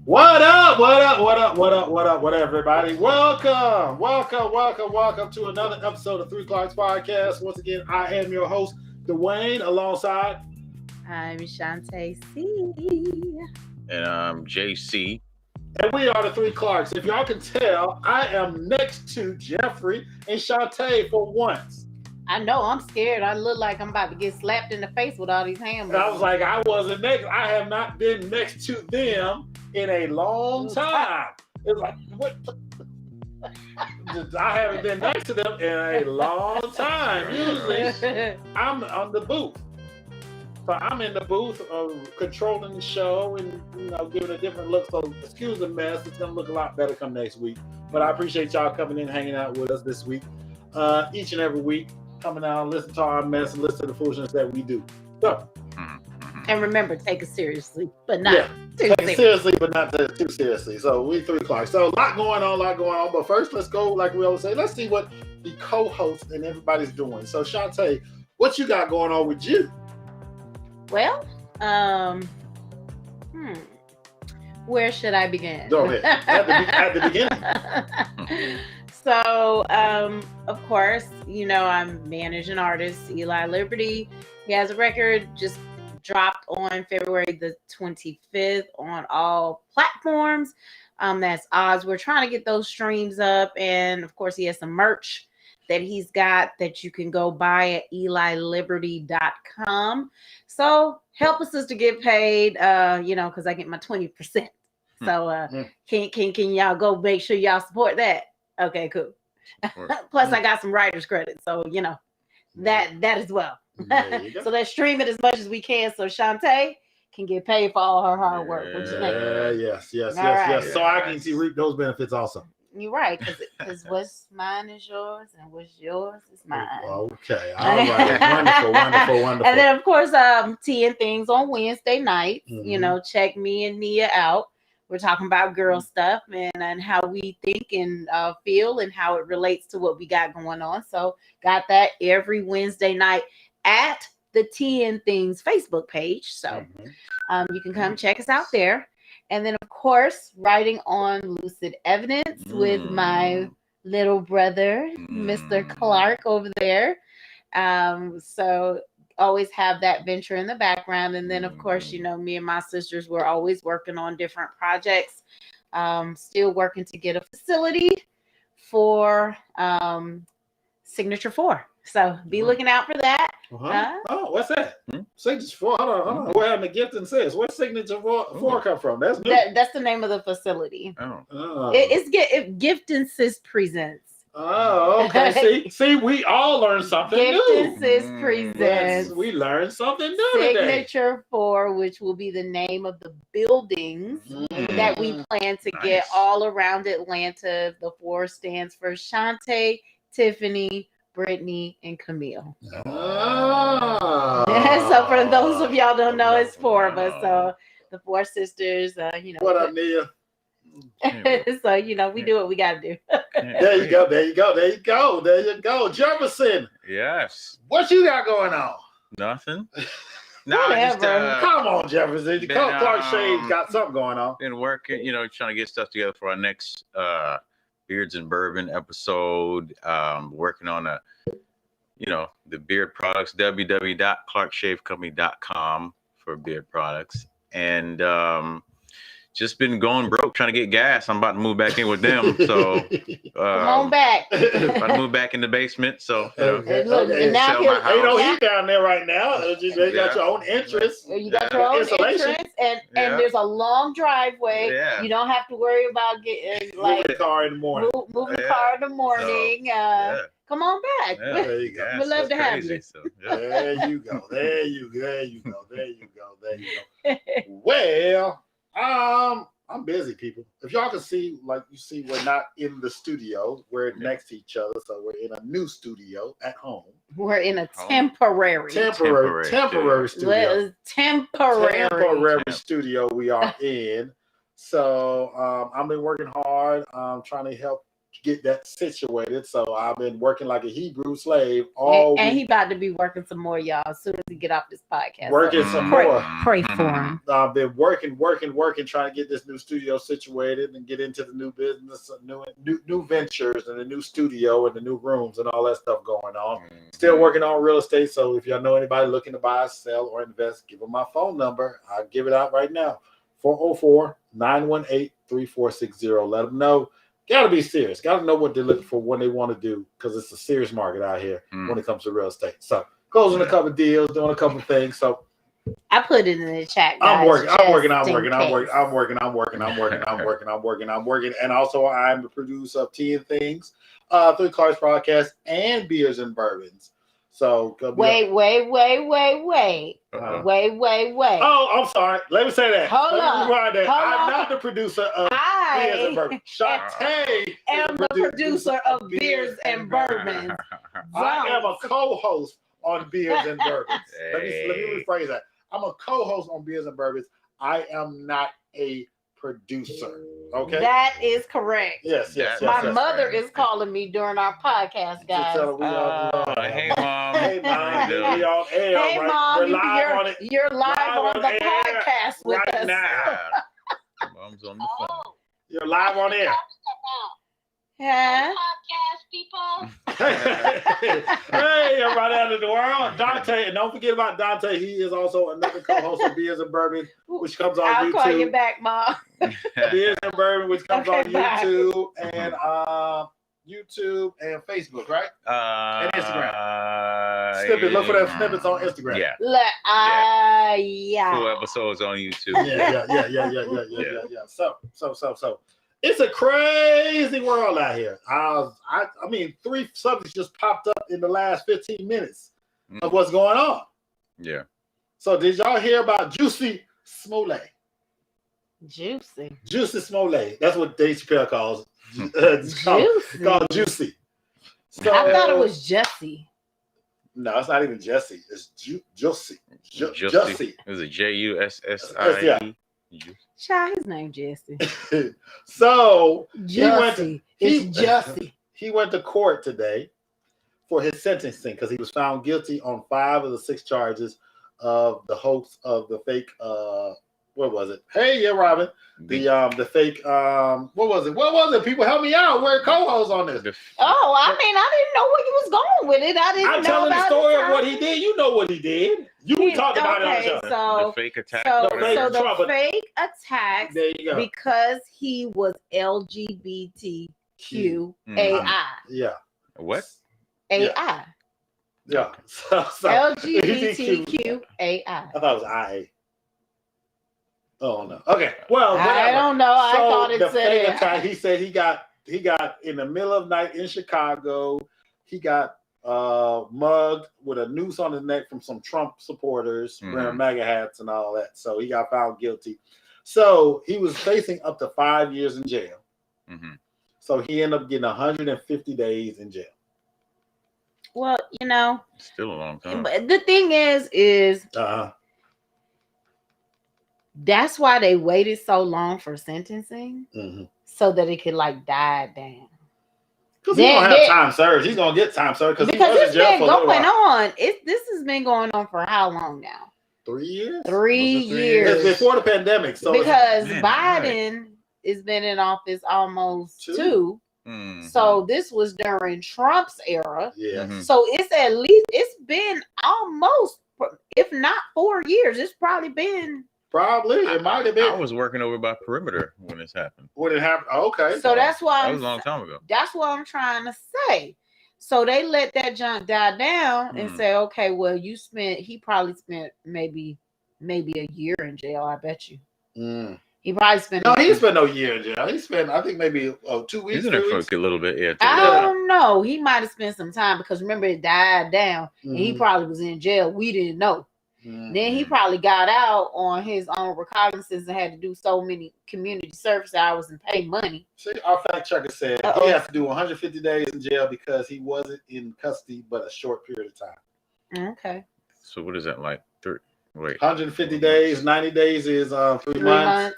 What up? What up? What up? What up? What up? What up, everybody? Welcome to another episode of Three Clocks Podcast. Once again, I am your host, Dwayne, alongside. I'm Shantae C. And I'm JC. And we are the Three Clarks. If y'all can tell, I am next to Jeffrey and Shantae for once. I know, I'm scared. I look like I'm about to get slapped in the face with all these hamburgers. I was like, I wasn't next. I have not been next to them in a long time. It's like, what? I haven't been next to them in a long time. Usually, I'm on the booth. So I'm in the booth controlling the show and giving a different look. So excuse the mess. It's gonna look a lot better come next week. But I appreciate y'all coming in, hanging out with us this week. Each and every week, coming out, listen to our mess and listen to the foolishness that we do. So. And remember, take it seriously, but not too take it seriously, but not too seriously. So we 3 o'clock. So a lot going on. But first, let's go, like we always say, let's see what the co-host and everybody's doing. So Shantae, what you got going on with you? Well, where should I begin? Go ahead. At the beginning. So, of course, I'm managing artist Eli Liberty. He has a record just dropped on February the 25th on all platforms. That's Oz. We're trying to get those streams up. And of course, he has some merch that he's got that you can go buy at eliliberty.com. So help us to get paid, because I get my 20%. So can y'all go make sure y'all support that? Okay, cool. Plus I got some writer's credit. So, that as well. So let's stream it as much as we can so Shantae can get paid for all her hard work. What you think? Yes. So I can reap those benefits also. You're right, because what's mine is yours, and what's yours is mine. Okay, all right, wonderful. And then of course, tea and things on Wednesday nights. Check me and Nia out. We're talking about girl stuff and how we think and feel and how it relates to what we got going on. So got that every Wednesday night at the Tea and Things Facebook page. So you can come check us out there. And then, of course, writing on Lucid Evidence with my little brother, Mr. Clark over there. So always have that venture in the background. And then, of course, me and my sisters were always working on different projects. Still working to get a facility for Signature 4. So be looking out for that. Oh, what's that? Signature 4. Hold on. What happened to Gift and Sis? Where's Signature 4 come from? That's new. That's the name of the facility. Oh. It's Gift and Sis Presents. Oh, okay. See, we all learned something Gift new. and Sis Presents. We learned something new Signature 4, which will be the name of the buildings that we plan to get all around Atlanta. The 4 stands for Shantae, Tiffany, Brittany, and Camille. So for those of y'all don't know, it's 4 of us. So the 4 sisters, What up, Nia? So we do what we gotta do. There you go. Jefferson. Yes. What you got going on? Nothing. Come on, Jefferson. Clark Shade's got something going on. Been working, trying to get stuff together for our next Beards and Bourbon episode. Working on the beard products, www.clarkshavecompany.com for beard products. and just been going broke trying to get gas. I'm about to move back in with them, so Come on back. about to move back in the basement. So And look, Okay. and now Sell my Ain't no now- heat down there right now. They got your own entrance. you got your own Insulation. entrance, and Yeah. there's a long driveway. Yeah. You don't have to worry about getting Moving the car in the morning. moving the Yeah. car in the morning. yeah. Come on back. Yeah. There you go. Yeah, We'd love so to have crazy. you. So, yeah. There you go. There you go. There you go. There you go. There you go. Well, I'm busy, people. If y'all can see, like you see, we're not in the studio. We're next to each other, so we're in a new studio at home. We're in a Home. temporary Temporary studio. Temporary studio we are in. So I've been working hard, trying to help get that situated. So I've been working like a Hebrew slave all and week. he about to be working some more, y'all, as soon as he get off this podcast. Working So some pray, more. pray for him. I've been working, trying to get this new studio situated and get into the new business, new ventures, and the new studio and the new rooms and all that stuff going on. Still working on real estate. So if y'all know anybody looking to buy, sell, or invest, give them my phone number. I'll give it out right now. 404-918-3460. Let them know. Got to be serious. Got to know what they're looking for when they want to do, because it's a serious market out here when it comes to real estate. So closing a couple of deals, doing a couple of things. So I put it in the chat. I'm Guys, working. just I'm working. in case. And also, I'm the producer of Tea and Things, Three Cars Podcast, and Beers and Bourbons. So Wait. Uh-oh. Wait. Oh, I'm sorry. Let me say that. Hold Let me on. rewind that. Hold I'm on. not the producer of Beers and I Bourbons. Shantae am the producer of Beers and Bourbons. I am a co-host on Beers and Bourbons. Let me rephrase that. I'm a co-host on Beers and Bourbons. I am not a producer. Okay. That is correct. Yes. My mother is calling me during our podcast, guys. Hey, Mom. Hey, Mom. We on air. Hey, right? Mom, We're live on it. you're live on the air podcast with right us. now. Mom's on the phone. You're live on air. Yeah. Podcast people. Hey, everybody out of the world. Dante, and don't forget about Dante. He is also another co-host of Beers and Bourbon, which comes on I'll YouTube. call you back, Mom. Beers and Bourbon, which comes Okay, on bye. YouTube and Facebook, right? And Instagram. Snippets. Look for them snippets on Instagram. Yeah. Yeah. 2 episodes on YouTube. Yeah. So. It's a crazy world out here. I mean, 3 subjects just popped up in the last 15 minutes of what's going on. Yeah. So did y'all hear about Juicy Smollett? Juicy. Juicy Smollett. That's what Dave Chappelle calls. Juicy. Called Juicy. So, I thought it was Jesse. No, it's not even Jesse. It's Juicy. Jussie. It was a Jussie. Yeah. Child, his name Jesse. So Jesse. It's Jesse. He went to court today for his sentencing because he was found guilty on 5 of the 6 charges of the hoax of the fake. What was it? Hey, yeah, Robin. The fake. What was it? What was it? People, help me out. We're co-hosts on this. Oh, I mean, I didn't know where he was going with it. I'm telling the story of what he did. You know what he did. We talked about it on the show. So the fake attack. So Trump, the but- fake attacks There you go. because he was LGBTQAI. Yeah. What? AI. Yeah. So LGBTQAI. I thought it was IA. Oh no. Okay. Well, whatever. I don't know. I thought it the fake said attack. He said he got in the middle of the night in Chicago. He got mugged with a noose on his neck from some Trump supporters wearing MAGA hats and all that. So he got found guilty. So he was facing up to 5 years in jail. So he ended up getting 150 days in jail. Well, you know, Still a long time. but the thing is that's why they waited so long for sentencing, so that it could like die down. Because he don't have time served. He's gonna get time served because he was in it's jail been for a little going while. on. This has been going on for how long now? 3 years. 3 Was it 3 years. It's before the pandemic. So Because Man, Biden has been in office almost 2. Mhm. So this was during Trump's era. yeah. Mhm. So it's been almost, if not 4 years, it's probably been Probably. It might have been. I was working over by Perimeter when this happened. When it happened. Okay. So that's why that was a long time ago. That's what I'm trying to say. So they let that junk die down and say, okay, well, he probably spent maybe a year in jail. I bet you. He probably spent. No, he didn't spend no year in jail. He spent, I think, maybe 2 weeks. He's in there for a little bit. Yeah. I don't know. He might have spent some time because remember it died down, and he probably was in jail. We didn't know. Then he probably got out on his own recognizance and had to do so many community service hours and pay money. See, our fact checker said he has to do 150 days in jail because he wasn't in custody but a short period of time. Okay. So what is that like? 150 days, 90 days is 3 months.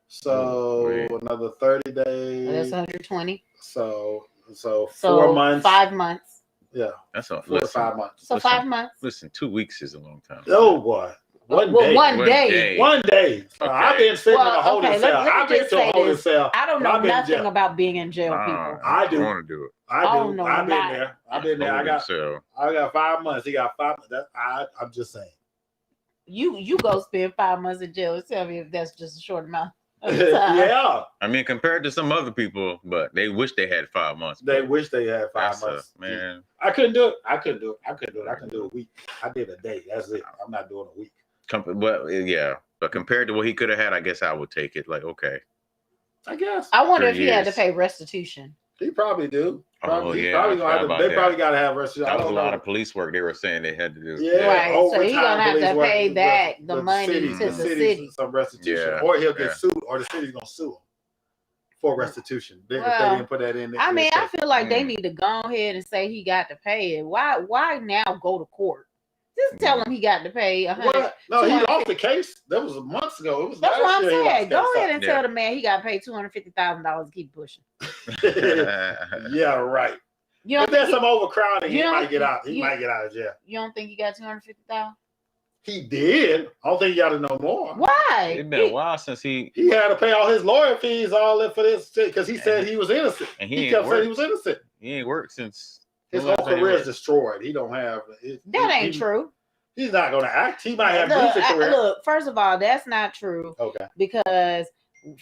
So another 30 days. That's 120. So 4 months. 5 months. Yeah, that's 4 to 5 months. So 5 months. Listen, 2 weeks is a long time. Oh boy, one day. Okay. I've been sitting in a holding cell. I've been to a holding cell. I don't know nothing about being in jail, people. I do. Want to do it. I do. I've been there. I've been there. I got 5 months. He got 5 months. I'm just saying. You go spend 5 months in jail. Tell me if that's just a short amount. Yeah. I mean, compared to some other people, but they wish they had 5 months. They wish they had 5 months. Man, I couldn't do it. I can do a week. I did a day. That's it. I'm not doing a week. But compared to what he could have had, I guess I would take it. Like, okay. I guess. I wonder if he had to pay restitution. He probably do. Probably probably got to have restitution. That was a lot of police work they were saying they had to do. Yeah, right. So he's gonna have to pay back the money to the city. Some restitution, or he'll get sued, or the city's gonna sue him for restitution. If they didn't put that in. I mean, I feel like they need to go ahead and say he got to pay it. Why now go to court? Just tell him he got to pay 100. No, he lost the case. That was months ago. That's what I'm saying. Go ahead and tell the man he got to pay $250,000 to keep pushing. Yeah, right. If there's some overcrowding, he might get out. He might get out of jail. You don't think he got $250,000? He did. I don't think he got to know more. Why? It's been a while since he had to pay all his lawyer fees, all that for this because he said he was innocent. And he kept saying he was innocent. He ain't worked since. His whole career is destroyed. He don't have. That ain't true. He's not going to act. He might have music career. Look, first of all, that's not true. Okay. Because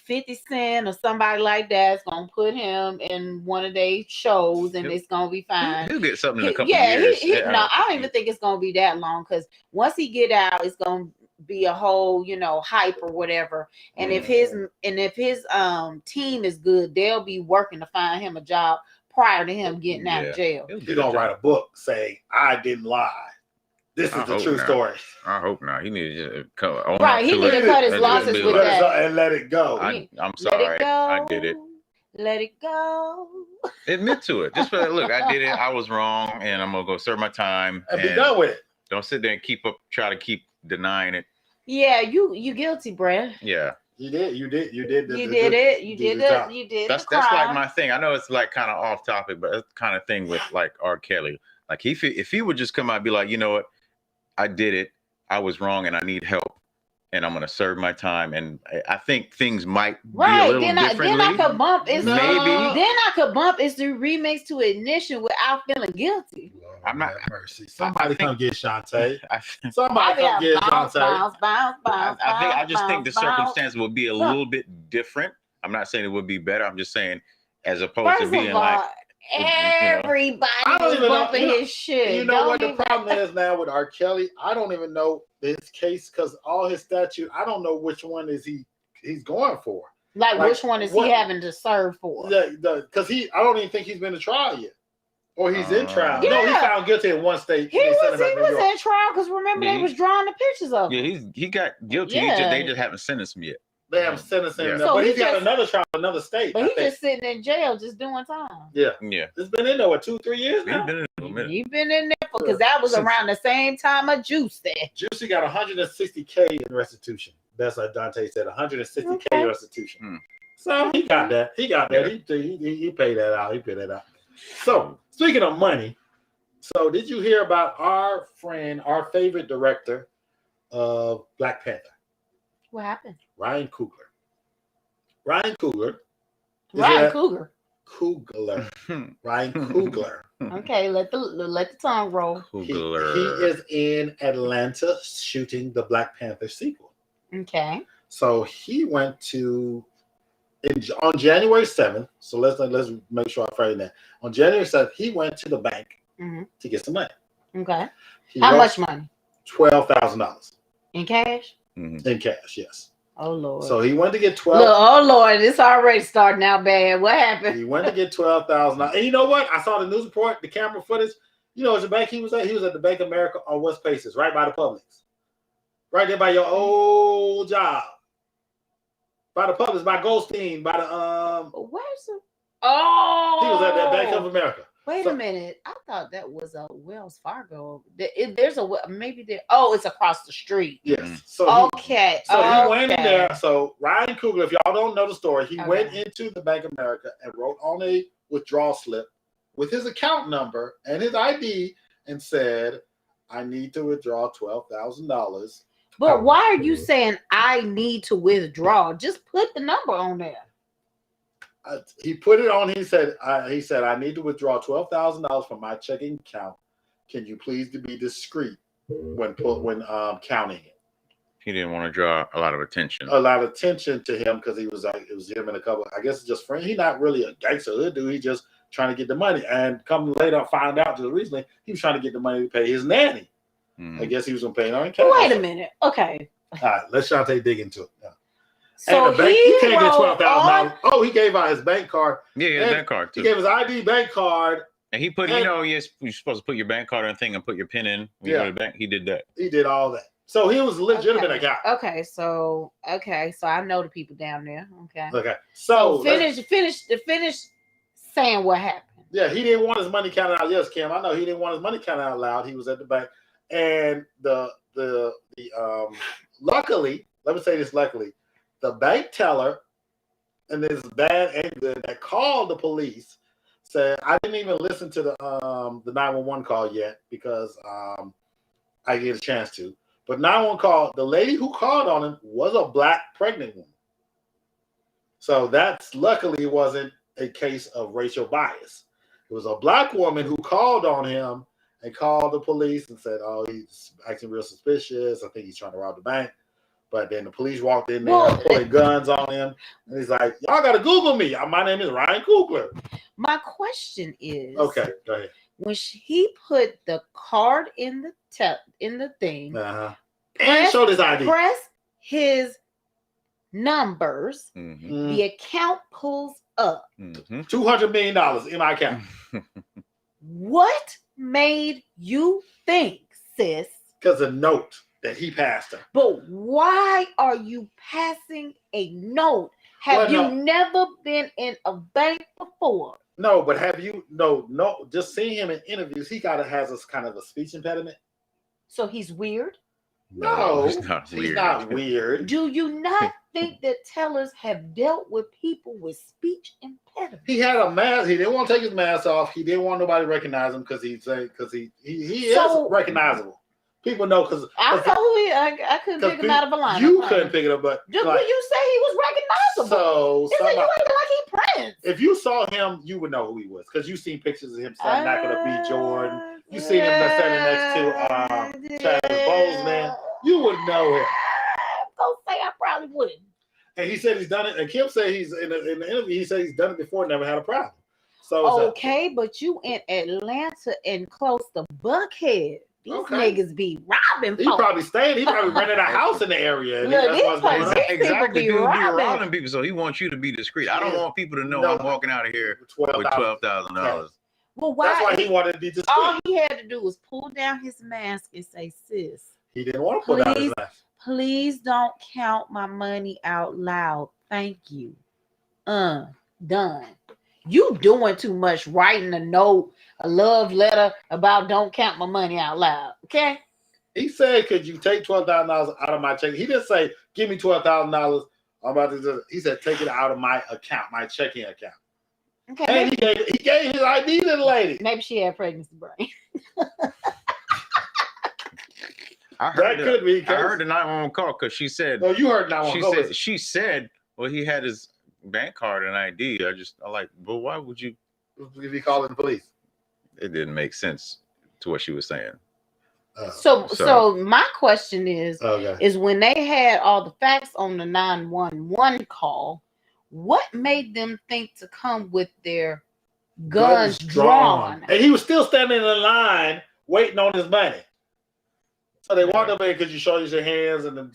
50 Cent or somebody like that's going to put him in one of their shows and it's going to be fine. He'll get something in a couple years. I don't even think it's going to be that long because once he get out, it's going to be a whole, hype or whatever. And if his team is good, they'll be working to find him a job prior to him getting out of jail. He's going to write a book saying, I didn't lie. This is the true story. I hope not. He needs to come. Right, he needs to cut his losses with that. And let it go. I'm sorry. I did it. Let it go. Admit to it. Just look, I did it. I was wrong, and I'm gonna go serve my time and be done with it. Don't sit there and try to keep denying it. Yeah, you guilty, Brad. Yeah. You did it. You did it. That's like my thing. I know it's like kind of off topic, but it's kind of thing with like R. Kelly. Like if he would just come out and be like, you know what, I did it. I was wrong, and I need help, and I'm gonna serve my time. And I think things might be a little differently. Then I could bump. Then I could bump. It's the remix to Ignition without feeling guilty. Lord, I'm not mercy. Somebody come get Shantae. Somebody come get Shantae. I just think the circumstance would be a little bit different. I'm not saying it would be better. I'm just saying as opposed to being like. Everybody is bumping his shit. You know what the problem is now with R. Kelly? I don't even know his case because all his statute, I don't know which one is he's going for. Like which one is he having to serve for? Because I don't even think he's been to trial yet. Or he's in trial. Yeah. No, he found guilty in one state. He was in trial because remember they was drawing the pictures of him. Yeah, he got guilty. Yeah. They just haven't sentenced him yet. They haven't sentenced him, but he's got another trial, another state. But he's just sitting in jail, just doing time. Yeah. It's been in there 2-3 years now. He's been in there because that was around the same time of Juice there. Juicy got $160K in restitution. That's what Dante said, $160K in restitution. So he got that. He paid that out. He paid that out. So speaking of money, so did you hear about our friend, our favorite director of Black Panther? What happened? Ryan Coogler. Ryan Coogler. Okay, let the tongue roll. He is in Atlanta shooting the Black Panther sequel. Okay. So he went to on January 7th. So let's make sure I frame that. On January 7th, he went to the bank to get some money. Okay. He How much money? $12,000 in cash. In cash, yes. Oh Lord. So he went to get 12. Look, oh Lord, it's already starting out bad. What happened? He went to get $12,000. And you know what? I saw the news report, the camera footage. You know, the bank he was at? He was at the Bank of America on West Paces, right by the Publix. Right there by your old job. By the Publix, by Goldstein, by the Where's the Oh, he was at that Bank of America. Wait a minute. I thought that was a Wells Fargo. There's a maybe there. Oh, it's across the street. Yes. So he went in there. So Ryan Coogler, if y'all don't know the story, he went into the Bank of America and wrote on a withdrawal slip with his account number and his ID and said, "I need to withdraw $12,000." But why are you saying I need to withdraw? Just put the number on there. He put it on. He said, I need to withdraw $12,000 from my checking account. Can you please be discreet when counting it? He didn't want to draw a lot of attention. A lot of attention to him because it was him and a couple. I guess it's just friends. He's not really a gangster hood dude. He's just trying to get the money. And come later, find out just recently he was trying to get the money to pay his nanny. I guess he was going to pay it on cash. Wait a minute. Okay. All right, let's Shantae dig into it. Yeah. So and the bank, he can't get $12,000. Oh, he gave out his bank card. Yeah, his bank card too. He gave his ID bank card. And he put, you're supposed to put your bank card on thing and put your PIN in when you go to the bank. He did that. He did all that. So he was legitimate guy. Okay, so I know the people down there. Okay. So finish saying what happened. Yeah, he didn't want his money counted out. Yes, Kim, I know he didn't want his money counted out loud. He was at the bank, and the luckily, let me say this luckily, the bank teller and this bad anger that called the police said, I didn't even listen to the 911 call yet because I get a chance to. But 911 call, the lady who called on him was a black pregnant woman. So that's luckily wasn't a case of racial bias. It was a black woman who called on him and called the police and said, oh, he's acting real suspicious. I think he's trying to rob the bank. But then the police walked in there pulling guns on him. And he's like, y'all got to Google me. My name is Ryan Coogler. My question is. Okay, go ahead. When he put the card in the thing. And showed his ID. Press his numbers. The account pulls up. $200 million in my account. What made you think, sis? Because a note that he passed her. But why are you passing a note? Have you never been in a bank before? No, but have you? No. Just seeing him in interviews, he has a kind of a speech impediment. So he's weird? No, he's not weird. He's not weird. Do you not think that tellers have dealt with people with speech impediment? He had a mask. He didn't want to take his mask off. He didn't want nobody to recognize him because he is recognizable. People know because I know who he. I couldn't pick him out of a line. You couldn't pick it up, but just when you say he was recognizable. So you ain't like he Prince. If you saw him, you would know who he was because you seen pictures of him standing back with a B. Jordan. You seen him standing next to Chadwick Boseman. You would know him. Go say I probably wouldn't. And he said he's done it. And Kim said he's in the interview. He said he's done it before, never had a problem. So okay, but you in Atlanta and close to Buckhead. These niggas be robbing folks. He probably rented a house in the area. Exactly. People be robbing people, so he wants you to be discreet. I don't want people to know I'm walking out of here with $12,000. Well, why? That's why he wanted to be discreet. All he had to do was pull down his mask and say, sis. He didn't want to pull down his mask. Please don't count my money out loud. Thank you. Done. You doing too much writing a note, a love letter about don't count my money out loud. Okay? He said, could you take $12,000 out of my check? He didn't say, give me $12,000. I'm about to do. He said, take it out of my account, my checking account. Okay. And he gave his ID to the lady. Maybe she had pregnancy brain. I heard the 911 call because she said. No, you heard 911. She said, well, he had his bank card and ID. But why would you? If he called the police, it didn't make sense to what she was saying. So my question is Okay. when they had all the facts on the 911 call, what made them think to come with their guns drawn? And he was still standing in the line waiting on his money. So they walked up in because you show your hands and then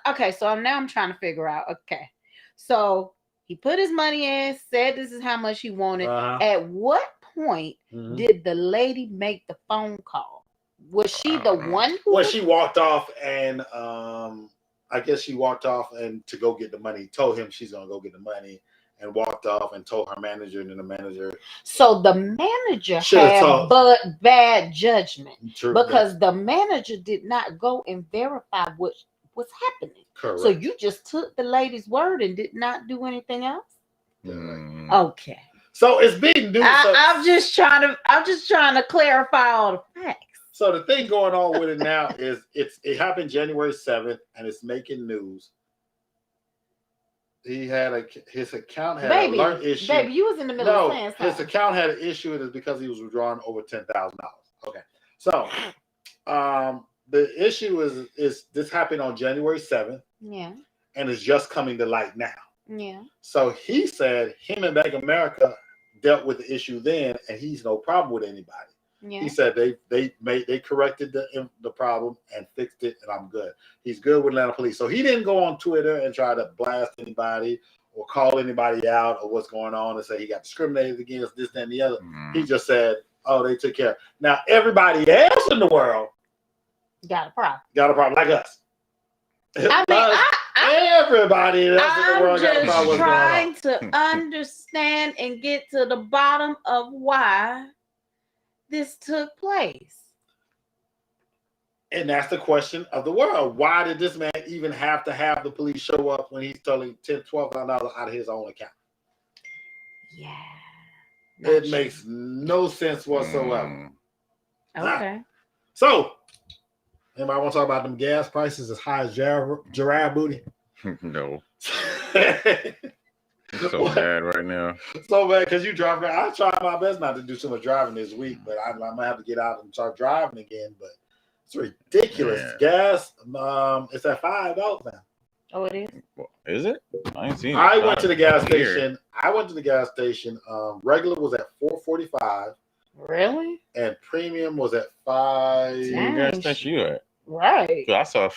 okay, so now I'm trying to figure out. Okay, so he put his money in, said this is how much he wanted. At what point did the lady make the phone call? Was she the one who? Well, she walked off, and I guess she walked off and to go get the money. Told him she's gonna go get the money, and walked off and told her manager, and then the manager. So the manager had bad judgment because the manager did not go and verify what was happening. Correct. So you just took the lady's word and did not do anything else. Okay. So it's big news. I'm just trying to clarify all the facts. So the thing going on with it now is it happened January 7th, and it's making news. He had his account had an alert issue. Baby, you was in the middle of saying something. His account had an issue, and it's because he was withdrawing over $10,000. Okay, so the issue is this happened on January 7th. Yeah, and it's just coming to light now. Yeah. So he said him and Bank of America dealt with the issue then, and he's no problem with anybody. Yeah. He said they corrected the problem and fixed it, and I'm good. He's good with Atlanta police. So he didn't go on Twitter and try to blast anybody or call anybody out or what's going on and say he got discriminated against, this, that, and the other. He just said, oh, they took care. Now, everybody else in the world got a problem. Got a problem, like us. Everybody else in the world got a problem. I'm just trying to understand and get to the bottom of why this took place. And that's the question of the world. Why did this man even have to have the police show up when he's stealing $10,000, $12,000 out of his own account? Yeah. It makes no sense whatsoever. Okay. So, anybody want to talk about them gas prices as high as giraffe booty? No. I'm so bad right now. So bad because you drive. I try my best not to do so much driving this week, but I might have to get out and start driving again. But it's ridiculous. Yeah. Gas, it's at $5 now. Oh, it is. Well, is it? I ain't seen it. I went to the gas station. Regular was at $4.45. Really? And premium was at $5. What gas station you at? Right. So I saw.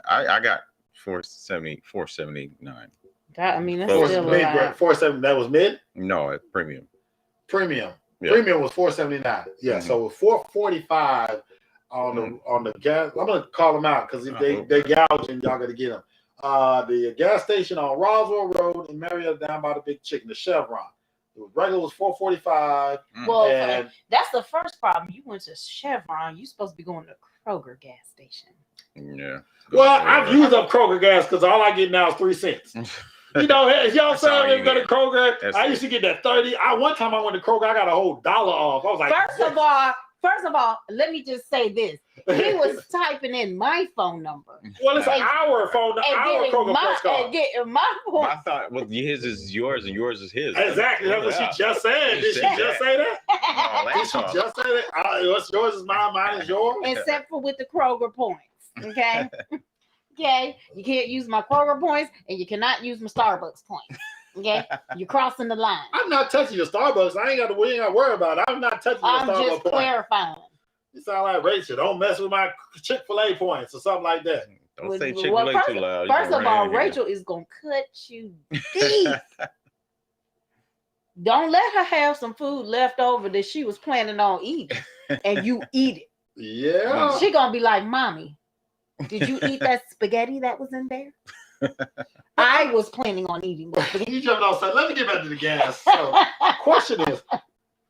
I got $4.79. I mean, that's still mid. $4.70. That was mid. No, it's premium. Premium. Yeah. Premium was $4.79. Yeah. Mm-hmm. So $4.45 on the gas. I'm gonna call them out because if they gouging, y'all gotta get them. The gas station on Roswell Road in Marietta, down by the Big Chicken, the Chevron. The regular was $4.45. Well, that's the first problem. You went to Chevron. You're supposed to be going to Kroger gas station. Yeah. Well, I've used up Kroger gas because all I get now is 3 cents. You know, y'all say I'm going to Kroger. I used to get that 30. One time I went to Kroger, I got a whole $1 off. I was like, First of all, let me just say this. He was typing in my phone number. Well, it's our phone number, our Kroger Plus card. And getting my phone. I thought, well, his is yours and yours is his. Exactly. That's what she just said. Did she just say that? Did she just say that? What's yours is mine, mine is yours? Except for with the Kroger points. Okay? Okay? You can't use my Kroger points and you cannot use my Starbucks points. Okay, you're crossing the line. I'm not touching your Starbucks. We ain't got to worry about it. I'm not touching your Starbucks. I'm just clarifying. You sound like Rachel. Don't mess with my Chick-fil-A points or something like that. Don't say Chick-fil-A too loud. First of all, Rachel is gonna cut you deep. Don't let her have some food left over that she was planning on eating, and you eat it. Yeah. She gonna be like, "Mommy, did you eat that spaghetti that was in there?" I was planning on eating that spaghetti. You jumped off. Let me get back to the gas. So, question is,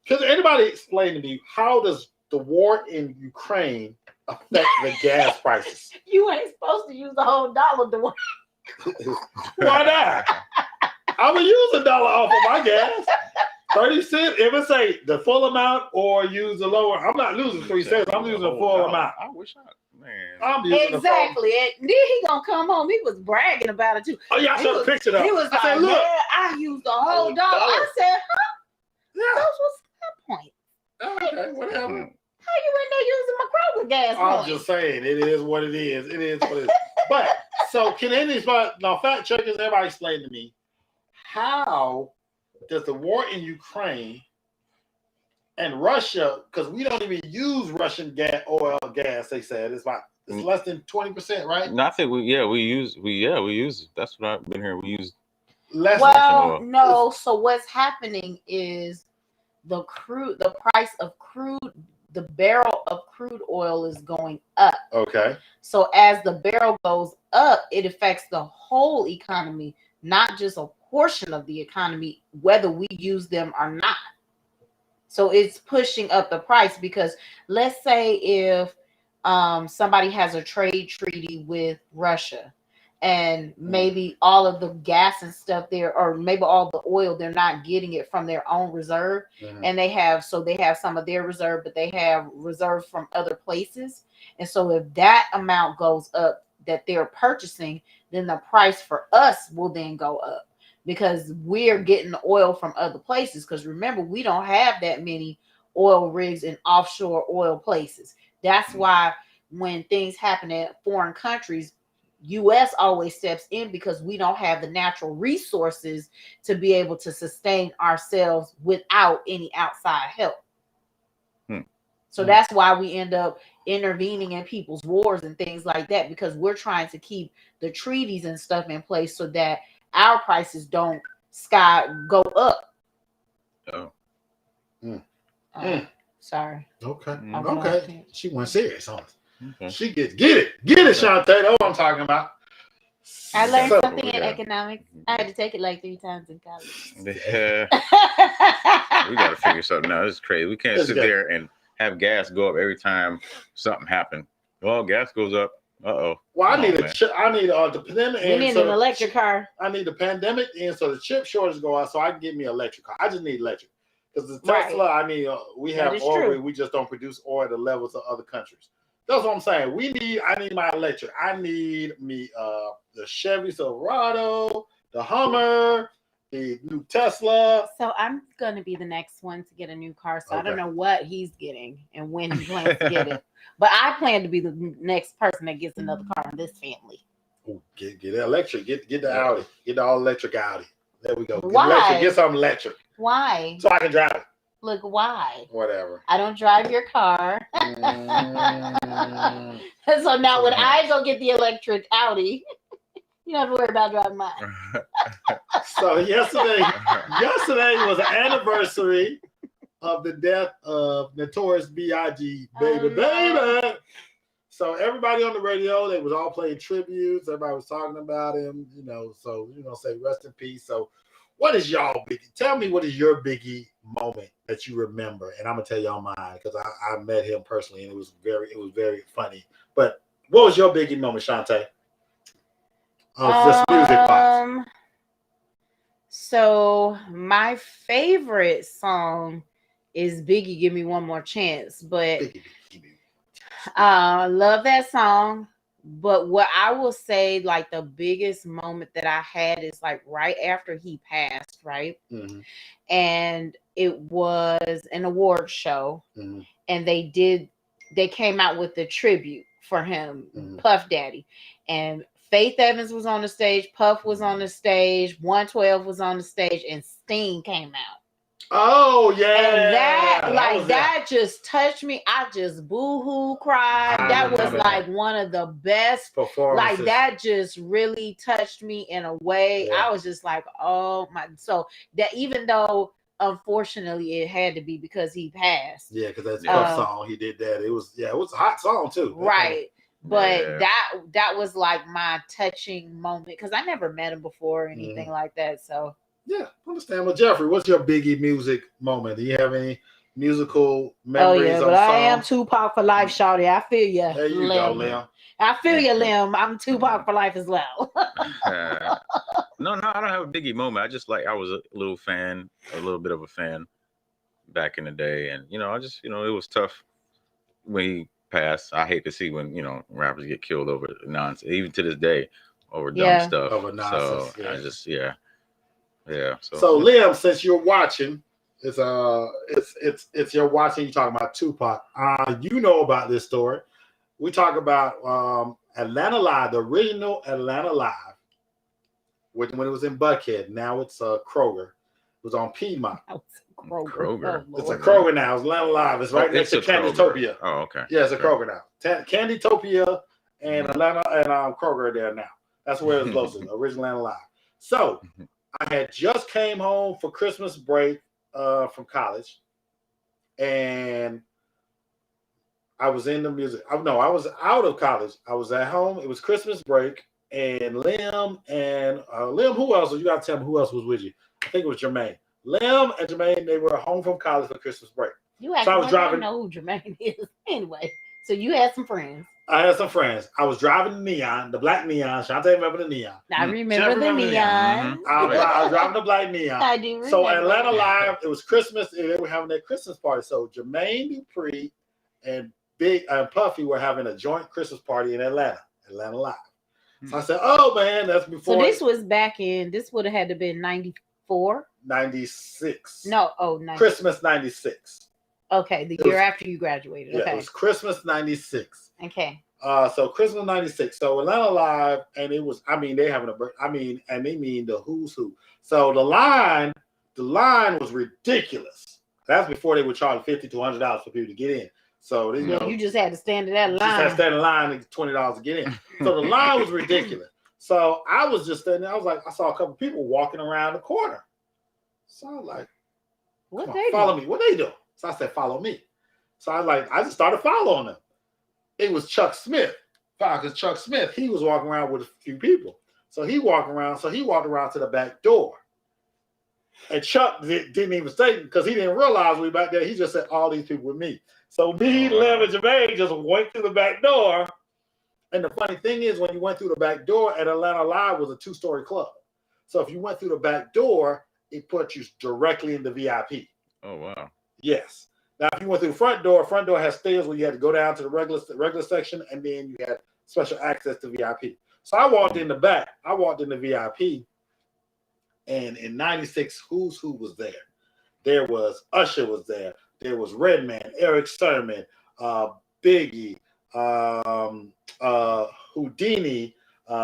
can anybody explain to me how does the war in Ukraine affect the gas prices? You ain't supposed to use the whole $1 to work. Why not? I'm gonna use $1 off of my gas. 30 cents. If it say the full amount or use the lower, I'm not losing 3 cents. I'm using the full amount. I wish man. I'm using exactly. And then he gonna come home. He was bragging about it too. Oh yeah, I saw the picture though. He was like, said, look, I used the whole $1. I said, huh? Yeah. What's that point? Okay, whatever. How you in there using my Kroger gas I'm points? just saying, it is what it is. It is what it is. But so can anybody now fact checkers, everybody explain to me, how does the war in Ukraine and Russia, because we don't even use Russian gas, they said it's less than 20%, right? No, I think we use it. That's what I've been hearing. We use Less Well, no. So what's happening is the price of crude, the barrel of crude oil is going up. Okay. So as the barrel goes up, it affects the whole economy, not just a portion of the economy, whether we use them or not. So it's pushing up the price because let's say if somebody has a trade treaty with Russia and maybe all of the gas and stuff there, or maybe all the oil, they're not getting it from their own reserve. And they have some of their reserve, but they have reserve from other places. And so if that amount goes up that they're purchasing, then the price for us will then go up. Because we're getting oil from other places. Because remember, we don't have that many oil rigs in offshore oil places. That's why when things happen in foreign countries, U.S. always steps in because we don't have the natural resources to be able to sustain ourselves without any outside help. So that's why we end up intervening in people's wars and things like that, because we're trying to keep the treaties and stuff in place so that our prices don't go up. Oh. Sorry. Okay. Okay. Okay. She went serious on us. Okay. She get it, Shantae. That's what I'm talking about. I learned So- something in economics. I had to take it like 3 times in college. Yeah. We got to figure something out. This is crazy. We can't This is sit good. there and have gas go up every time something happens. Well, gas goes up. Uh-oh. Well, Come on, man. I need the pandemic. We need an electric car. I need the pandemic in so the chip shortage go out so I can get me an electric car. I just need electric because the Right. Tesla. I need. We That have is oil. true. We just don't produce oil at the levels of other countries. That's what I'm saying. I need my electric. I need me the Chevy Silverado, the Hummer, the new Tesla. So I'm going to be the next one to get a new car. So I don't Okay. know what he's getting and when he plans to get it. But I plan to be the next person that gets another car in this family. Ooh, get the electric. Get the Audi. Get the all electric Audi. There we go. Get Why? electric. Get something electric Why? so I can drive it. Look, why? Whatever. I don't drive your car. So now when I go get the electric Audi, you don't have to worry about driving mine. So yesterday was an anniversary of the death of Notorious B.I.G. Baby. So everybody on the radio, they was all playing tributes. Everybody was talking about him, so say rest in peace. So what is y'all biggie? Tell me what is your biggie moment that you remember, and I'm gonna tell y'all mine because I met him personally and it was very funny. But what was your biggie moment, Shantae? Just music wise. So my favorite song is Biggie Give Me One More Chance, but I love that song. But what I will say, like the biggest moment that I had is like right after he passed, right? Mm-hmm. And it was an award show, and they came out with the tribute for him, Puff Daddy, and Faith Evans was on the stage, Puff was on the stage, 112 was on the stage, and Sting came out. Oh yeah, And that just touched me. I just boo-hoo cried. That was like one of the best performances. Like that just really touched me in a way. Yeah. I was just like, oh my. So that even though unfortunately it had to be because he passed. Yeah, because that's Puff song. He did that. It was a hot song too. Right. But that was like my touching moment because I never met him before or anything like that. So yeah, understand. Well, Jeffrey, what's your biggie music moment? Do you have any musical memories? Oh yeah, but I am Tupac for life, shawty. I feel you. There you go, Lim. I feel you, Lim. I'm Tupac for life as well. No, I don't have a biggie moment. I was a little bit of a fan back in the day, and I just it was tough when he passed. I hate to see when rappers get killed over nonsense, even to this day, over dumb stuff. Over nonsense. So I just yeah. So Liam, since you're watching, It's you're watching. You talking about Tupac. You know about this story. We talk about Atlanta Live, the original Atlanta Live, when it was in Buckhead. Now it's Kroger. It was on Piedmont. Kroger. Oh, It's a Kroger now. It's Atlanta Live. It's right next to Candytopia. Oh, okay. Yeah, it's a Kroger now. Candytopia and Atlanta and Kroger are there now. That's where it's closest. Original Atlanta Live. So I had just came home for Christmas break from college, and I was in the music. I was out of college. I was at home. It was Christmas break, and Lim, who else? You got to tell me who else was with you. I think it was Jermaine. Lim and Jermaine, they were home from college for Christmas break. You actually I was driving. know who Jermaine is. Anyway, so you had some friends. I had some friends. I was driving the Neon, the black Neon. Shantae remember the Neon. I remember the Neon. I was driving the black Neon. I do remember. So Atlanta Live, it was Christmas, and they were having their Christmas party. So Jermaine Dupree and Big and Puffy were having a joint Christmas party in Atlanta Live. So I said, "Oh man, that's before." So this was back in. This would have had to been 94, 96. No, 96. Christmas 96. Okay, the year after you graduated. Yeah, Okay, it was Christmas 96. Okay. So Christmas 96. So Atlanta Live, and it was. They having and they mean the who's who. So the line was ridiculous. That's before they would charge $50 to $100 for people to get in. So you just had to stand in that line. Just had to stand in line and $20 to get in. So the line was ridiculous. So I was just standing there. I was like, I saw a couple people walking around the corner. So I was like, follow me. What they doing? So I said, follow me. So I just started following them. It was Chuck Smith. Because Chuck Smith, he was walking around with a few people. So he walked around to the back door. And Chuck didn't even say, because he didn't realize we back there. He just said, all these people with me. So me, Lim, and Jermaine just went through the back door. And the funny thing is, when you went through the back door at Atlanta Live was a 2-story club. So if you went through the back door, it put you directly in the VIP. Oh, wow. Yes. Now, if you went through the front door has stairs where you had to go down to the regular section, and then you had special access to VIP. So I walked in the back. I walked in the VIP, and in 96, who's who was there? There was Usher was there. There was Redman, Eric Sermon, Biggie, Houdini. Who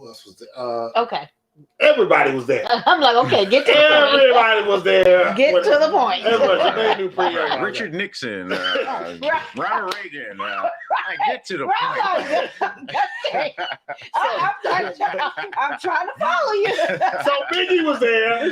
else was there? Okay. Everybody was there. I'm like, okay, get to the point. Everybody was there. Get to the point. Richard Nixon, Ronald Reagan. Get to the point. I'm trying to follow you. So Biggie was there.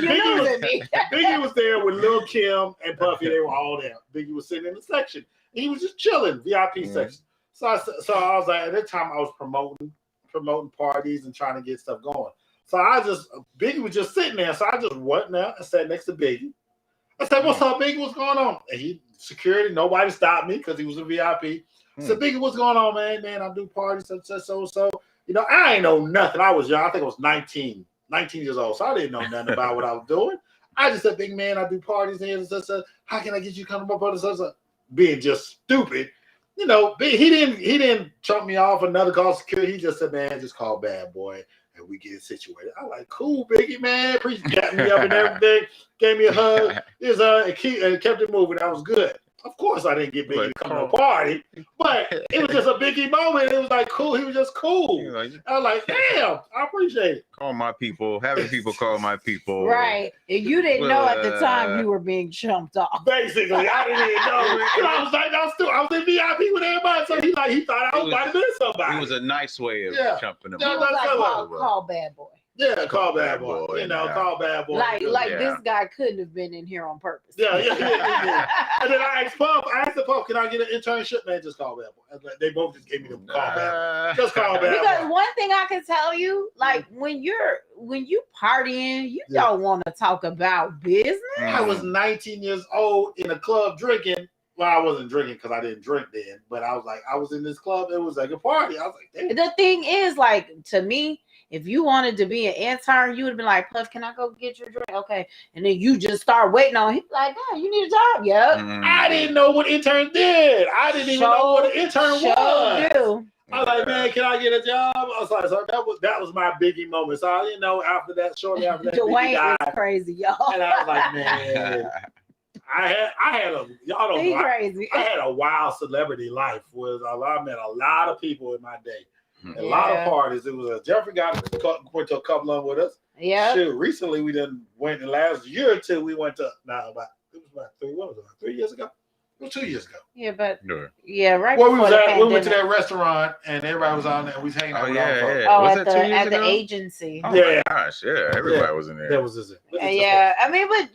Biggie was there with Lil Kim and Puffy. They were all there. Biggie was sitting in the section. He was just chilling, VIP section. So I was like, at that time I was promoting parties and trying to get stuff going. So Biggie was just sitting there. So I just went there and sat next to Biggie. I said, "What's up, Biggie? What's going on?" And security, nobody stopped me because he was a VIP. I said, "Biggie, what's going on, man? Man, I do parties, so. I ain't know nothing. I was young. I think I was 19 years old. So I didn't know nothing about what I was doing. I just said, "Big man, I do parties and so. How can I get you to come to my party?" So being just stupid. He didn't chump me off another call security. He just said, "Man, just call Bad Boy. And we get it situated." I'm like, "Cool, Biggie, man." Got me up and everything. Gave me a hug. And kept it moving. That was good. Of course, I didn't get Biggie to come to a party, but it was just a Biggie moment. It was like cool. He was just cool. I was like, "Damn, I appreciate it." Call my people. Having people call my people. Right. And you didn't know at the time you were being chumped off. Basically, I didn't even know. I was like, I was in VIP with everybody, so he thought I was about to be somebody. It was a nice way of jumping him. Call Bad Boy. Yeah, call Bad Boy. Call Bad Boy. Like this guy couldn't have been in here on purpose. Yeah. And then I asked Puff, "Can I get an internship?" Man, just call Bad Boy. They both just gave me the call Bad Boy. Just call Bad Boy. Because one thing I can tell you, like when you partying, you don't want to talk about business. I was 19 years old in a club drinking. Well, I wasn't drinking because I didn't drink then, but I was in this club. It was like a party. I was like, "Damn." The thing is, like, to me, if you wanted to be an intern, you would have been like, "Puff, can I go get your drink?" Okay. And then you just start waiting on him. Like, "Oh, you need a job." Yep. I didn't know what intern did. I didn't even know what an intern was. I was like, man, can I get a job? I was like, so that was my Biggie moment. So after that, shortly after that, Biggie Dwayne died, is crazy, y'all. and I was like, man, I had a y'all don't He know. crazy. I had a wild celebrity life. I met a lot of people in my day. A lot of parties. It was Jeffrey went to a couple of them with us. Yeah. Shoot, recently we done went in the last year or two. We went to it was about 3 years ago. It was 2 years ago. Yeah, but right. Where we was at, we went to that restaurant and everybody was on there. And we was hanging out. Oh, was at the agency. Oh my gosh, yeah, everybody was in there. That was just it. Yeah, I mean, but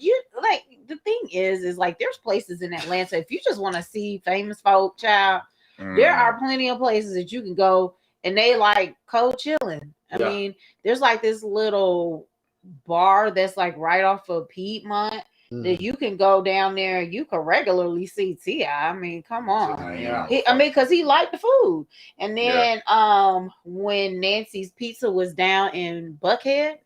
the thing is like there's places in Atlanta. If you just want to see famous folk, child, there are plenty of places that you can go and they like cold chilling. I mean, there's like this little bar that's like right off of Piedmont that you can go down there. You can regularly see T.I. I mean, come on. Because he liked the food. And then when Nancy's Pizza was down in Buckhead,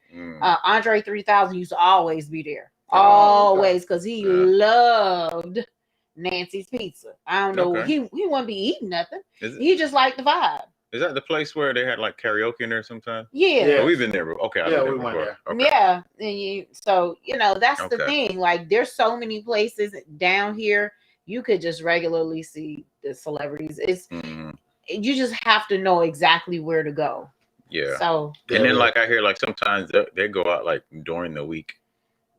Andre 3000 used to always be there. Always, because he loved Nancy's Pizza. I don't know. He wouldn't be eating nothing. He just liked the vibe. Is that the place where they had like karaoke in there sometimes? Yeah. Oh, we've been there. Okay. We went there. Okay. Yeah. And that's the thing. Like, there's so many places down here you could just regularly see the celebrities. It's you just have to know exactly where to go. Yeah. So and then like I hear like sometimes they go out like during the week.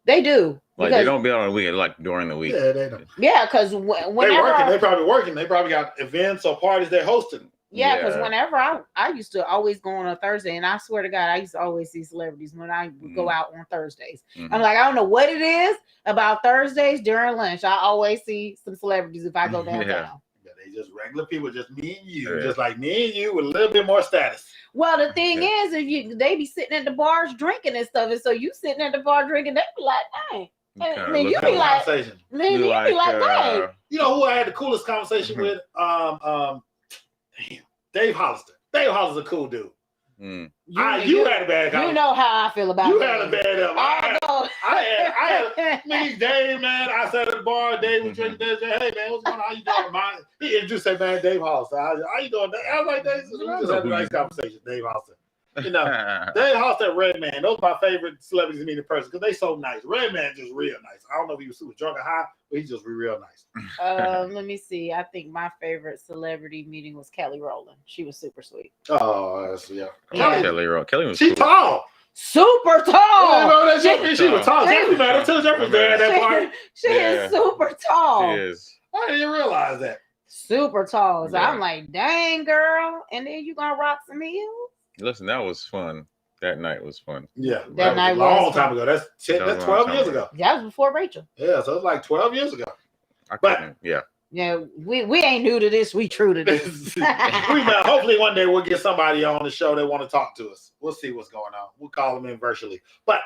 They do. Like they don't be on the weekend, like during the week. Yeah, they don't. Yeah, because whenever they probably working. They probably got events or parties they're hosting. Yeah, because whenever I used to always go on a Thursday, and I swear to God, I used to always see celebrities when I would go out on Thursdays. I'm like, I don't know what it is about Thursdays during lunch. I always see some celebrities if I go downtown. Yeah, they just regular people, just me and you, just like me and you with a little bit more status. Well, the thing is, they be sitting at the bars drinking and stuff, and so you sitting at the bar drinking, they be like, dang. And then you be like, dang. You know who I had the coolest conversation with? Dave Hollister. Dave Hollister's a cool dude. You had a bad conversation. You know how I feel about you had a bad I had me, Dave, man. I sat at the bar. Dave was drinking. Dave said, "Hey, man, what's going on? How you doing, man?" He introduced say, "Man, Dave Hollister. How you doing?" I was like, "Dave, we just had a nice conversation." Dave Hollister. Dave Hollister and Redman. Those are my favorite celebrities to meet in person because they so nice. Redman just real nice. I don't know if he was super drunk or high, but he's just real nice. Let me see. I think my favorite celebrity meeting was Kelly Rowland. She was super sweet. Oh, yeah. Kelly Rowland. Kelly was cool. Tall. Super tall. She was tall. Jeffrey met her too. Jeffrey was there at that party. She is super tall. She is. I didn't realize that. Super tall. So I'm like, dang, girl. And then you gonna rock some heels? Listen, that was fun. That night was fun. Yeah, that night was a long time ago. That's 12 years ago. That was before Rachel. Yeah, so it was like 12 years ago. Yeah, we ain't new to this. We true to this. Hopefully one day we'll get somebody on the show that want to talk to us. We'll see what's going on. We'll call them in virtually. But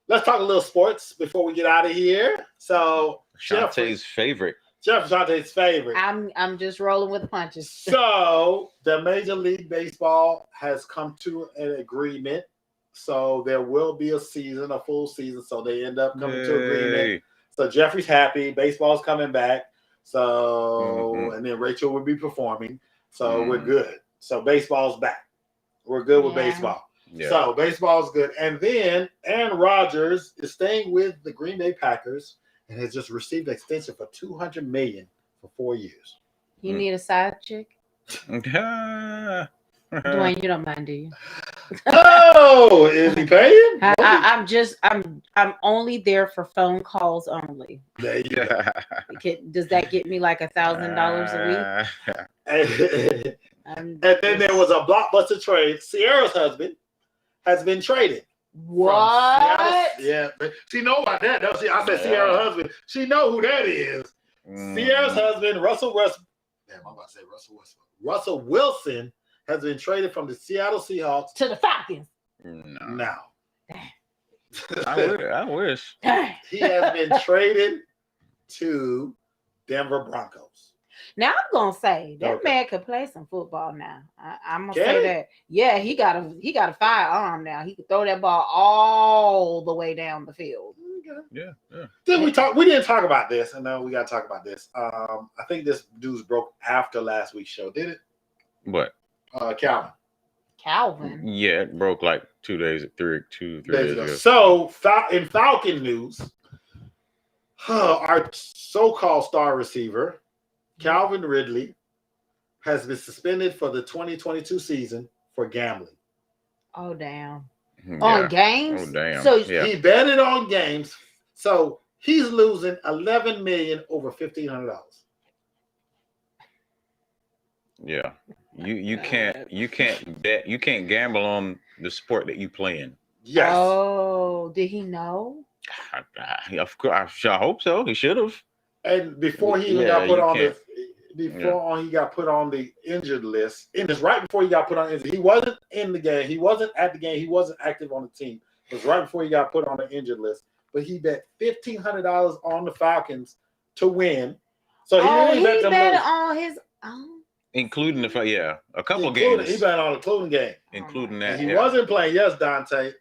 let's talk a little sports before we get out of here. So Shantae's favorite. Shantae's favorite. I'm just rolling with the punches. So the Major League Baseball has come to an agreement. So there will be a full season. So they end up coming to agreement. So Jeffrey's happy. Baseball's coming back. So and then Rachel will be performing. So we're good. So baseball's back. We're good with baseball. Yeah. So baseball's good. And then Aaron Rodgers is staying with the Green Bay Packers and has just received an extension for $200 million for 4 years. You need a side chick? Dwayne, you don't mind, do you? Oh, is he paying? I'm only there for phone calls only. There you go. Does that get me like $1,000 a week? And then there was a blockbuster trade. Sierra's husband has been traded. What? Yeah, she know about that. I said Sierra's husband. She know who that is. Sierra's husband, Russell Wilson. Damn, I'm about to say Russell Wilson has been traded from the Seattle Seahawks to the Falcons. No. I wish. He has been traded to Denver Broncos. Now I'm gonna say that man could play some football now. I'm gonna say that. Yeah, he got a firearm now. He could throw that ball all the way down the field. Yeah. Did we talk? We didn't talk about this, and now we got to talk about this. I think this news broke after last week's show. Did it? What? Calvin. Calvin. Yeah, it broke like 2 days, 3 days ago. So in Falcon news, our so-called star receiver, Calvin Ridley, has been suspended for the 2022 season for gambling. Oh damn! Yeah. On games. Oh damn! So he betted on games. So he's losing $11 million over $1,500. Yeah, you can't bet, you can't gamble on the sport that you play in. Yes. Oh, did he know? Of course, I hope so. He should have. And before he even got put on he got put on the injured list, right before he got put on injured, he wasn't in the game. He wasn't at the game. He wasn't active on the team. It was right before he got put on the injured list. But he bet $1,500 on the Falcons to win. So he bet on his own. Including a couple games. He bet on a including game. Including that. He wasn't playing, yes, Dante.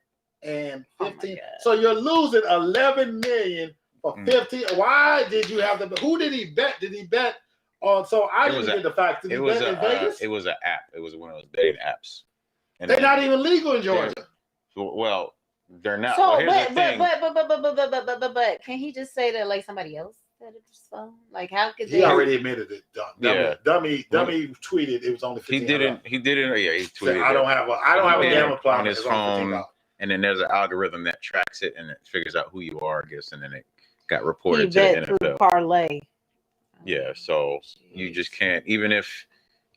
And 15. So you're losing $11 million for 15. Why did you have who did he bet? Did he bet on? So I didn't get the facts. Did he bet in Vegas? It was an app. It was one of those betting apps. And they're not even legal in Georgia. Well, they're not. So, well, here's the thing. But can he just say that like somebody else said it just so? Like how could he already admitted it? Dummy tweeted it was only $1,500. He didn't. Yeah, he tweeted. So I don't have a gamma plan on his phone. And then there's an algorithm that tracks it and it figures out who you are, I guess. And then it got reported to the NFL. Parlay. Yeah, so you just can't, even if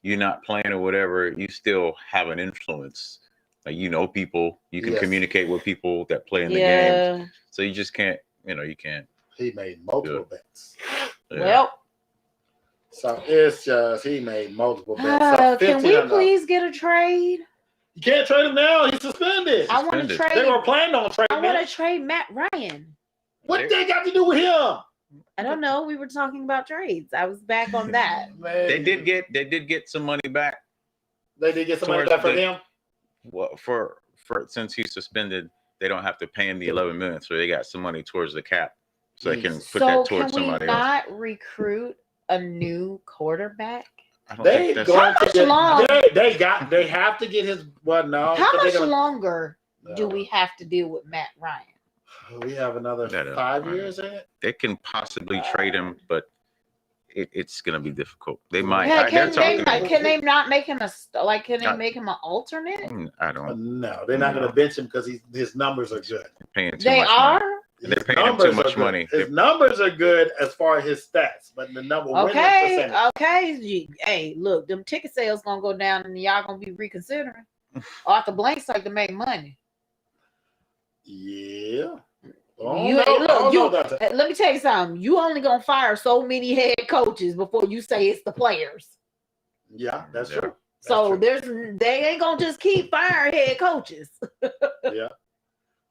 you're not playing or whatever, you still have an influence. Like, people, you can communicate with people that play in the game. So you just can't, you can't. He made multiple bets. Yeah. Well. So it's just, he made multiple bets. So can we please get a trade? You can't trade him now. He's suspended. I want to trade. They were planning on trading. I want to trade Matt Ryan. What they got to do with him? I don't know. We were talking about trades. I was back on that. They did get some money back. They did get some money back for him. Well, for since he's suspended, they don't have to pay him the $11 million, so they got some money towards the cap, so they can put that towards somebody else. So can we not recruit a new quarterback? They have to get his no. How much longer do we have to deal with Matt Ryan? We have another 5 years in it. They can possibly trade him, but it's going to be difficult. They might. Can they not make him Can they make him an alternate? I don't. No, they're not going to bench him because his numbers are good. They are. They're paying him too much money. His numbers are good as far as his stats, but the number percentage. Okay. Hey, look, them ticket sales gonna go down, and y'all gonna be reconsidering. Arthur Blank's like to make money. Yeah. Let me tell you something. You only gonna fire so many head coaches before you say it's the players. Yeah, that's true. So they ain't gonna just keep firing head coaches. Yeah.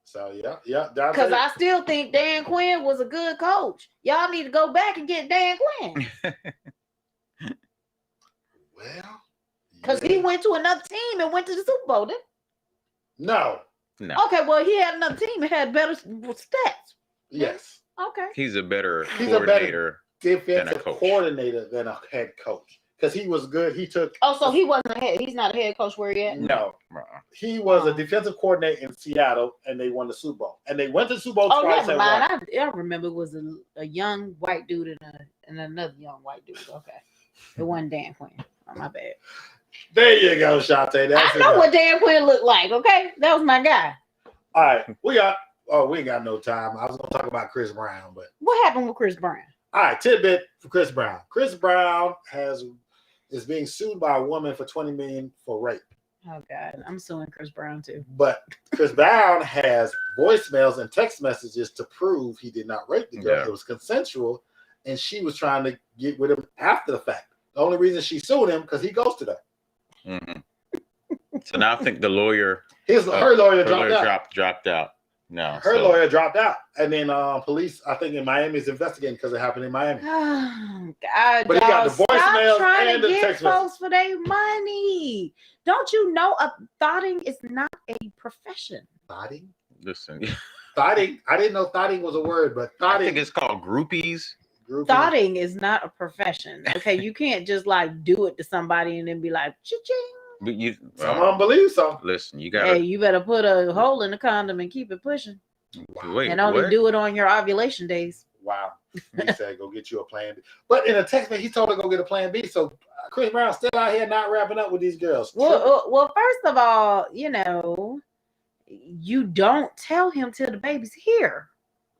So yeah. Because I still think Dan Quinn was a good coach. Y'all need to go back and get Dan Quinn. Well, because he went to another team and went to the Super Bowl. No. Okay, well, he had another team and had better stats. Yes. Okay. He's a better coordinator, defensive coordinator than a head coach. Because he was good. He took. Oh, so he wasn't he's not a head coach where he at? No. He was a defensive coordinator in Seattle, and they won the Super Bowl. And they went to the Super Bowl twice. Never mind. I remember it was a young white dude and another young white dude. Okay. It wasn't Dan Quinn. Oh, my bad. There you go, Shante. I know what Dan Quinn looked like, okay? That was my guy. All right. We ain't got no time. I was going to talk about Chris Brown, but. What happened with Chris Brown? All right, tidbit for Chris Brown. Chris Brown is being sued by a woman for $20 million for rape. Oh, God. I'm suing Chris Brown, too. But Chris Brown has voicemails and text messages to prove he did not rape the girl. Yeah. It was consensual, and she was trying to get with him after the fact. The only reason she sued him because he ghosted her. Mm-hmm. So now I think the lawyer, her lawyer dropped out. No, her lawyer dropped out, and then police, I think in Miami, is investigating because it happened in Miami. Oh, God! But he got the voicemails and the text folks for their money. Don't you know thotting is not a profession? Thotting? Listen, thotting. I didn't know thotting was a word, but thotting. I think it's called groupies. Thotting is not a profession. Okay, you can't just like do it to somebody and then be like, cha-ching. But you, Some of them believe so. listen, you gotta. Hey, you better put a hole in the condom and keep it pushing. Wait, And only what? do it on your ovulation days. Wow. He said, go get you a plan B. But in a text message, he told her to go get a plan B. So Chris Brown still out here not wrapping up with these girls. Well, first of all, you know, you don't tell him till the baby's here.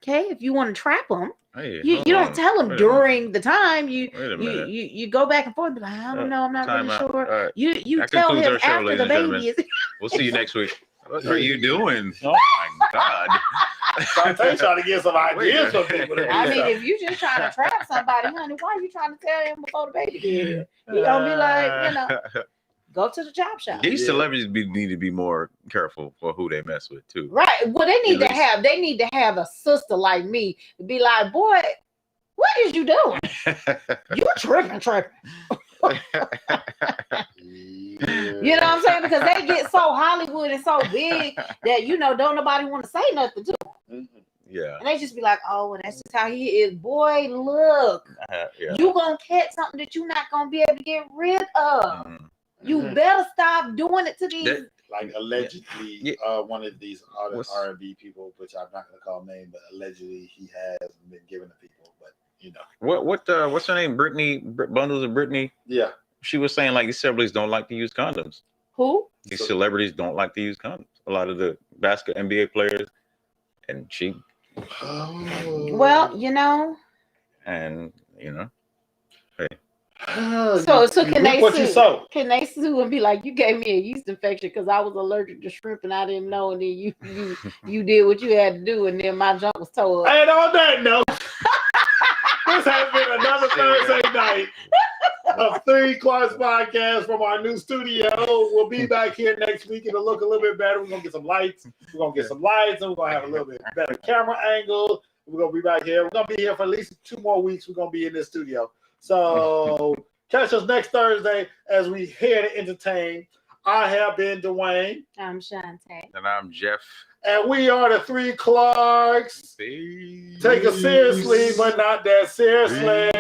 Okay, if you want to trap him, Hey, you don't tell him Wait a during the time. Wait a minute. You go back and forth. Be like, I don't know, I'm not Time really out. sure. All right. You That tell concludes him our show, after ladies the and gentlemen. baby is. We'll see you next week. What are you doing? Oh my God. Shantae trying to get some ideas from people. I mean, if you just trying to trap somebody, honey, why are you trying to tell him before the baby get here? You gonna be like, you know, go to the chop shop. These celebrities need to be more careful for who they mess with too. Right. Well, they need At to least- have a sister like me to be like, boy, what is you doing? You tripping. You know what I'm saying? Because they get so Hollywood and so big that, you know, don't nobody want to say nothing to them. Yeah. And they just be like, oh, well, that's just how he is. Boy, look, Yeah. you going to catch something that you're not going to be able to get rid of. Mhm. You better stop doing it to these. Like allegedly, one of these What's- R&B people, which I'm not going to call name, but allegedly he has been given to people. But, you know. What's her name? Bundles of Brittany? Yeah. She was saying like these celebrities don't like to use condoms. Who? These celebrities don't like to use condoms. A lot of the NBA players, and she. Well, you know. And you know, hey. So can they what you sue? sow. Can they sue and be like, you gave me a yeast infection because I was allergic to shrimp and I didn't know, and then you did what you had to do, and then my junk was tore up. And on that note, this has been another Thursday night of 3 Clark's podcast from our new studio. We'll be back here next week. It'll look a little bit better. We're gonna get some lights. And we're gonna have a little bit better camera angle. We're gonna be back here. We're gonna be here for at least 2 more weeks. We're gonna be in this studio. So catch us next Thursday as we here to entertain. I have been Dwayne. I'm Shantae. And I'm Jeff. And we are the 3 Clarks. Peace. Take us seriously, but not that seriously.